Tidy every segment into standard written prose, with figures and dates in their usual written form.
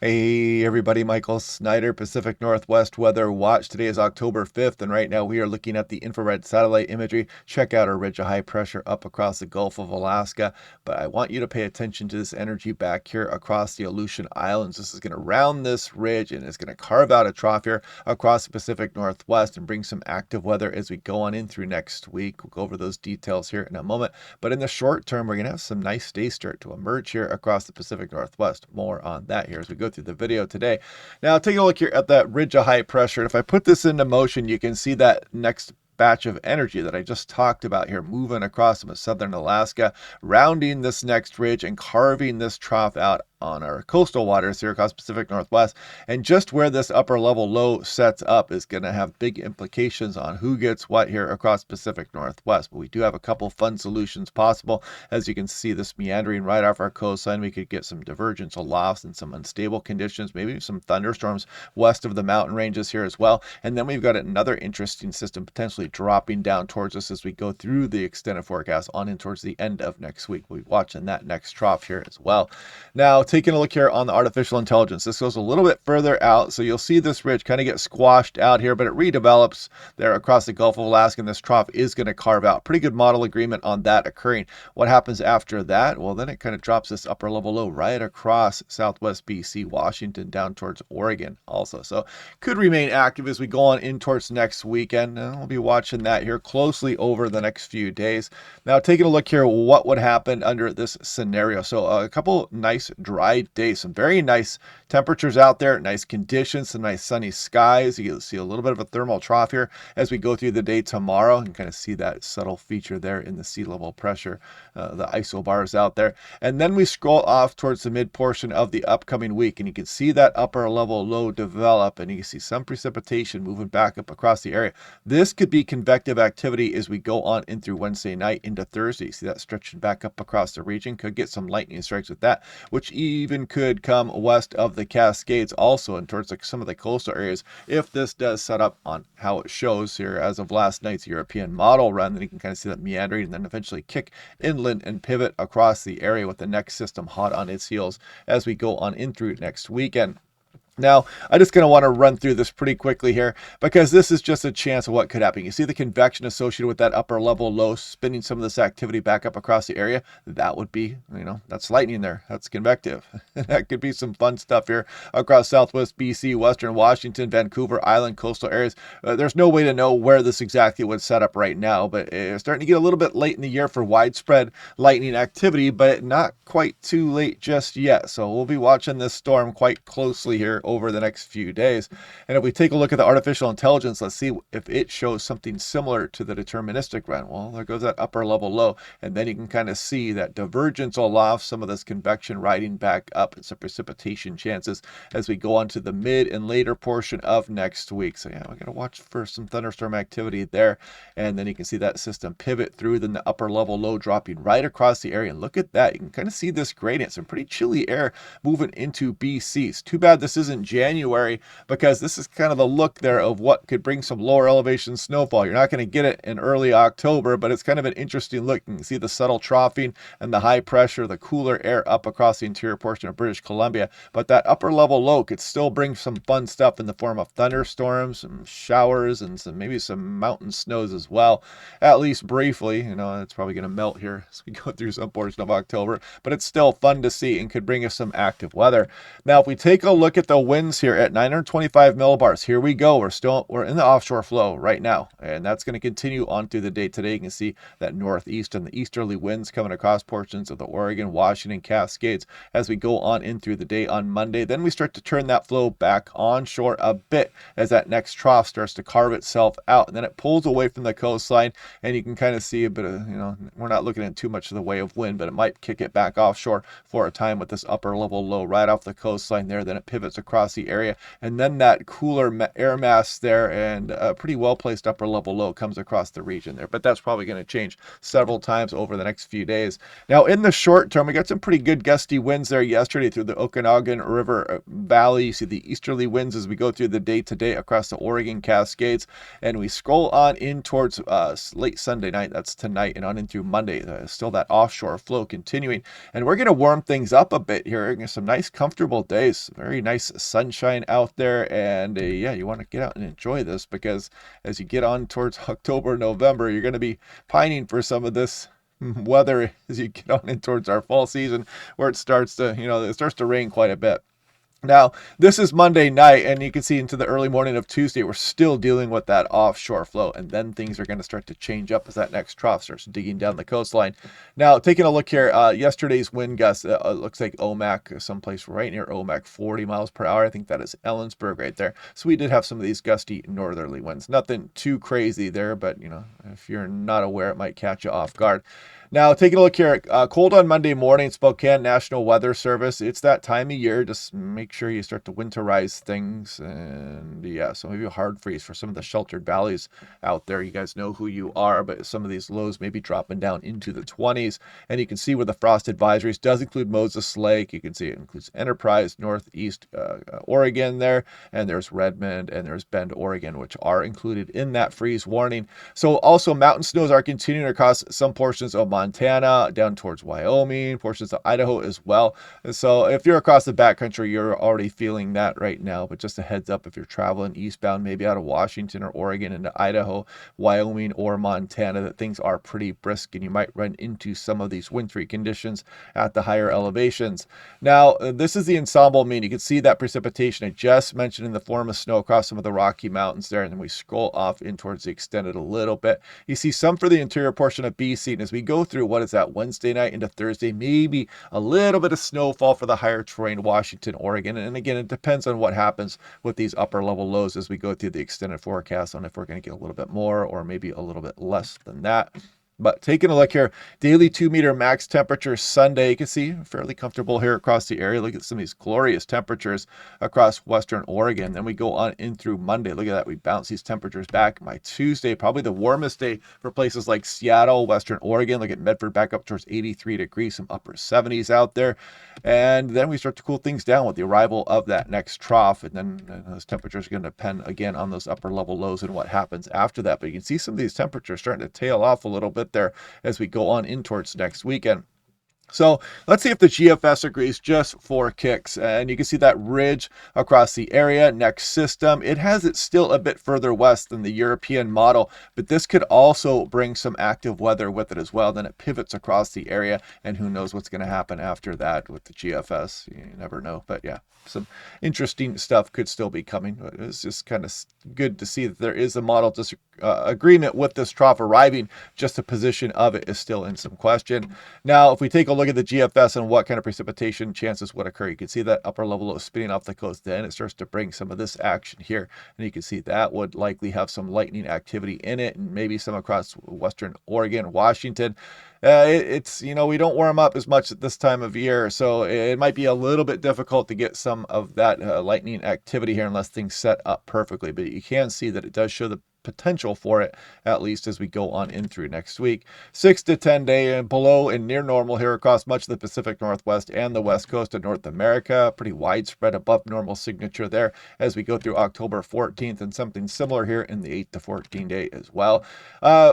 Hey everybody, Michael Snyder, Pacific Northwest Weather Watch. Today is October 5th, and right now we are looking at the infrared satellite imagery. Check out our ridge of high pressure up across the Gulf of Alaska. But I want you to pay attention to this energy back here across the Aleutian Islands. This is going to round this ridge and it's going to carve out a trough here across the Pacific Northwest and bring some active weather as we go on in through next week. We'll go over those details here in a moment. But in the short term, we're going to have some nice days start to emerge here across the Pacific Northwest. More on that here as we go through the video today. Now, take a look here at that ridge of high pressure. And if I put this into motion, you can see that next batch of energy that I just talked about here moving across some of southern Alaska, rounding this next ridge and carving this trough out on our coastal waters here across Pacific Northwest. And just where this upper level low sets up is going to have big implications on who gets what here across Pacific Northwest. But we do have a couple fun solutions possible. As you can see, this meandering right off our coastline, we could get some divergence alofts and some unstable conditions, maybe some thunderstorms west of the mountain ranges here as well. And then we've got another interesting system potentially dropping down towards us as we go through the extended forecast on in towards the end of next week. We'll be watching that next trough here as well. Now, taking a look here on the artificial intelligence, this goes a little bit further out, so you'll see this ridge kind of get squashed out here, but it redevelops there across the Gulf of Alaska, and this trough is going to carve out. Pretty good model agreement on that occurring. What happens after that? Well, then it kind of drops this upper level low right across southwest BC, Washington, down towards Oregon also. So could remain active as we go on in towards next weekend, and we'll be watching that here closely over the next few days. Now, taking a look here, what would happen under this scenario? So a couple nice dry days, some very nice temperatures out there, nice conditions, some nice sunny skies. You'll see a little bit of a thermal trough here as we go through the day tomorrow. You can kind of see that subtle feature there in the sea level pressure, the isobars out there. And then we scroll off towards the mid portion of the upcoming week, and you can see that upper level low develop, and you can see some precipitation moving back up across the area. This could be convective activity as we go on in through Wednesday night into Thursday. You see that stretching back up across the region. Could get some lightning strikes with that, which even could come west of the Cascades also and towards some of the coastal areas if this does set up on how it shows here as of last night's European model run. Then you can kind of see that meandering and then eventually kick inland and pivot across the area with the next system hot on its heels as we go on in through next weekend. Now, I just going to want to run through this pretty quickly here because this is just a chance of what could happen. You see the convection associated with that upper level low spinning some of this activity back up across the area. That would be, that's lightning there. That's convective. That could be some fun stuff here across southwest BC, western Washington, Vancouver Island, coastal areas. There's no way to know where this exactly would set up right now, but it's starting to get a little bit late in the year for widespread lightning activity, but not quite too late just yet. So we'll be watching this storm quite closely here over the next few days. And if we take a look at the artificial intelligence, let's see if it shows something similar to the deterministic run. Well, there goes that upper level low, and then you can kind of see that divergence aloft, some of this convection riding back up and some precipitation chances as we go on to the mid and later portion of next week. So yeah, we're going to watch for some thunderstorm activity there. And then you can see that system pivot through, then the upper level low dropping right across the area. And look at that. You can kind of see this gradient, some pretty chilly air moving into BC. It's too bad this isn't January because this is kind of the look there of what could bring some lower elevation snowfall. You're not going to get it in early October, but it's kind of an interesting look. You can see the subtle troughing and the high pressure, the cooler air up across the interior portion of British Columbia. But that upper level low could still bring some fun stuff in the form of thunderstorms, some showers, and maybe some mountain snows as well, at least briefly. It's probably going to melt here as we go through some portion of October, but it's still fun to see and could bring us some active weather. Now, if we take a look at the winds here at 925 millibars, here we go. We're in the offshore flow right now, and that's going to continue on through the day today. You can see that northeast and the easterly winds coming across portions of the Oregon, Washington, Cascades as we go on in through the day on Monday. Then we start to turn that flow back onshore a bit as that next trough starts to carve itself out, and then it pulls away from the coastline, and you can kind of see a bit of, we're not looking at too much of the way of wind, but it might kick it back offshore for a time with this upper level low right off the coastline there. Then it pivots across across the area. And then that cooler air mass there and a pretty well-placed upper level low comes across the region there. But that's probably going to change several times over the next few days. Now, in the short term, we got some pretty good gusty winds there yesterday through the Okanagan River Valley. You see the easterly winds as we go through the day today across the Oregon Cascades. And we scroll on in towards late Sunday night. That's tonight and on in through Monday. Still that offshore flow continuing. And we're going to warm things up a bit here. Some nice, comfortable days. Very nice sunshine out there. And yeah, you want to get out and enjoy this because as you get on towards October, November, you're going to be pining for some of this weather as you get on in towards our fall season where it starts to rain quite a bit. Now, this is Monday night, and you can see into the early morning of Tuesday, we're still dealing with that offshore flow, and then things are going to start to change up as that next trough starts digging down the coastline. Now, taking a look here, yesterday's wind gusts, looks like Omak, someplace right near Omak, 40 miles per hour. I think that is Ellensburg right there. So we did have some of these gusty northerly winds. Nothing too crazy there, but, if you're not aware, it might catch you off guard. Now, taking a look here, cold on Monday morning, Spokane National Weather Service. It's that time of year. Just make sure you start to winterize things. And yeah, so maybe a hard freeze for some of the sheltered valleys out there. You guys know who you are, but some of these lows may be dropping down into the 20s. And you can see where the frost advisories does include Moses Lake. You can see it includes Enterprise, Northeast Oregon there. And there's Redmond and there's Bend, Oregon, which are included in that freeze warning. So also mountain snows are continuing across some portions of Montana, down towards Wyoming, portions of Idaho as well. And so if you're across the backcountry, you're already feeling that right now. But just a heads up, if you're traveling eastbound, maybe out of Washington or Oregon into Idaho, Wyoming, or Montana, that things are pretty brisk and you might run into some of these wintry conditions at the higher elevations. Now, this is the ensemble mean. You can see that precipitation I just mentioned in the form of snow across some of the Rocky Mountains there. And then we scroll off in towards the extended a little bit. You see some for the interior portion of BC. And as we go through, what is that, Wednesday night into Thursday, maybe a little bit of snowfall for the higher terrain, Washington, Oregon. And again, it depends on what happens with these upper level lows as we go through the extended forecast on if we're going to get a little bit more or maybe a little bit less than that. But taking a look here, daily 2-meter max temperature Sunday. You can see fairly comfortable here across the area. Look at some of these glorious temperatures across western Oregon. Then we go on in through Monday. Look at that. We bounce these temperatures back. By Tuesday, probably the warmest day for places like Seattle, western Oregon. Look at Medford back up towards 83 degrees, some upper 70s out there. And then we start to cool things down with the arrival of that next trough. And then those temperatures are going to depend again on those upper level lows and what happens after that. But you can see some of these temperatures starting to tail off a little bit there as we go on in towards next weekend. So let's see if the GFS agrees just for kicks. And you can see that ridge across the area, next system. It has it still a bit further west than the European model, but this could also bring some active weather with it as well. Then it pivots across the area, and who knows what's going to happen after that with the GFS. You never know. But yeah, some interesting stuff could still be coming. It's just kind of good to see that there is a model agreement with this trough arriving. Just the position of it is still in some question. Now, if we take a look at the GFS and what kind of precipitation chances would occur, you can see that upper level low spinning off the coast. Then it starts to bring some of this action here, and you can see that would likely have some lightning activity in it, and maybe some across western Oregon, Washington. It's we don't warm up as much at this time of year, so it might be a little bit difficult to get some of that lightning activity here unless things set up perfectly. But you can see that it does show the potential for it, at least as we go on in through next week. 6 to 10 day and below and near normal here across much of the Pacific Northwest and the west coast of North America. Pretty widespread above normal signature there as we go through October 14th, and something similar here in the 8 to 14 day as well.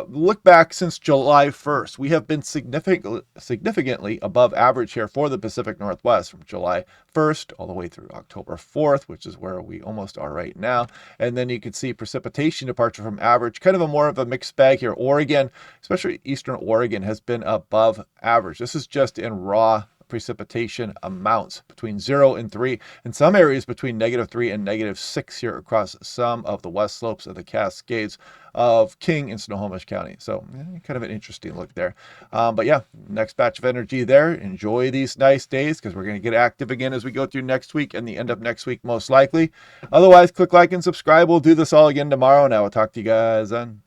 Look back since July 1st. We have been significantly above average here for the Pacific Northwest from July 1st all the way through October 4th, which is where we almost are right now. And then you can see precipitation departure from average, kind of a more of a mixed bag here. Oregon, especially eastern Oregon, has been above average. This is just in raw precipitation amounts between 0 and 3, in some areas between -3 and -6 here across some of the west slopes of the Cascades of King and Snohomish County. So kind of an interesting look there. But yeah, next batch of energy there. Enjoy these nice days because we're going to get active again as we go through next week and the end of next week most likely. Otherwise, click like and subscribe. We'll do this all again tomorrow. Now I'll talk to you guys then.